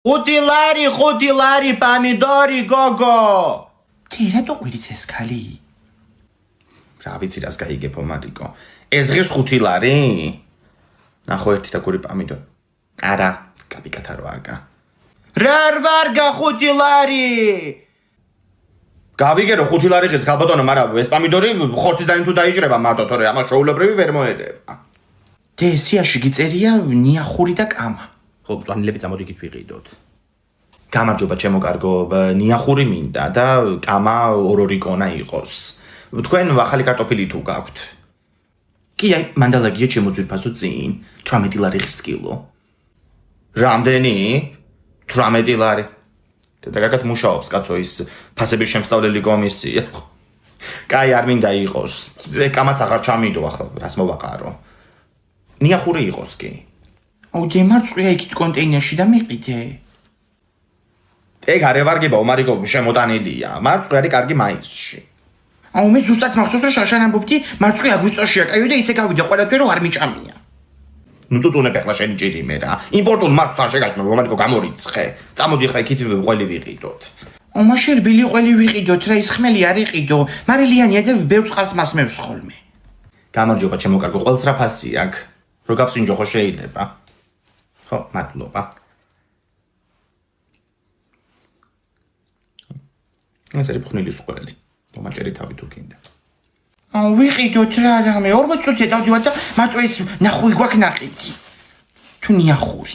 5 ლარი პამიდორი გოგო. თი რატო ყირიც ეს ქალი? რა ვიცი რას გაიგებო მარიკო. ეს ღირს 5 ლარი? ნახო ერთი და გური პამიდორი. არა, კაპიკათა რო არგა. რა ვარგა 5 ლარი? გავიგერო 5 ლარი ღირს ქალბატონო, მაგრამ ეს პამიდორი ხორცისგან თუ დაიჭრება მარტო, თორე ამას შოულებრივი ვერ მოედება. დესიაში გიწერია ნიახური და კამა. ხო, ბრძანილები წამოდიგით ვიყიდოთ. გამარჯობა ჩემო კარგო, ნიახური მინდა და კამა ორ-ორი კონა იყოს. თქვენ ახალი კარტოფილი თუ გაქვთ? კი, აი, მანდალაგია ჩემო ძვირფასო წინ, 18 ლარი ღირს კილო. რამდენი? 18 ლარი. და კარგად მუშაობს კაცო ის ფასების შემსწავლელი კომისია. კაი, არ მინდა იყოს. კამაც აღარ ჩამიდო ახლა, რას მოვაყარო. ნიახური იყოს კი. აუ, დემარწყვია იქით კონტეინერში და მიყიდე. ეგ არ ევარგებაო, მარიკო, შემოტანილია. მარწყვი არის კარგი მაისში. აუ, მე ზუსტად მახსოვს რომ შაშან ამბობდი, მარწყვი აგვისტოშია, კაიო და ისე გავიდა ყველაფერი რომ არ მიჭამია. ნუ წუწუნებ ახლა შენი ჭირი მე რა. იმპორტულ მარცვლს არ შეგაჭმევ, მარიკო, გამორიცხე. წამოდი ახლა იქით ყველი ვიყიდოთ. აუ, მაშინ რბილი ყველი ვიყიდოთ რა, ის ხმელი არ იყიდო. მარილიანია და ბევრ წყალს მასმევს ხოლმე. გამარჯობა ჩემო კარგო, ყველს რა ფასი აქვს? რო გავსინჯო ხო შეიძლება? ხო, მადლობა. ეს არის ფხნილის ყველი. მომაჭერი თავი თუ გინდა. აუ, ვიყიდოთ რა რამე, 40 წუთია დავდივარ და მარტო ეს ნახვი გვაქვს ნაყიდი. თუ ნიახური.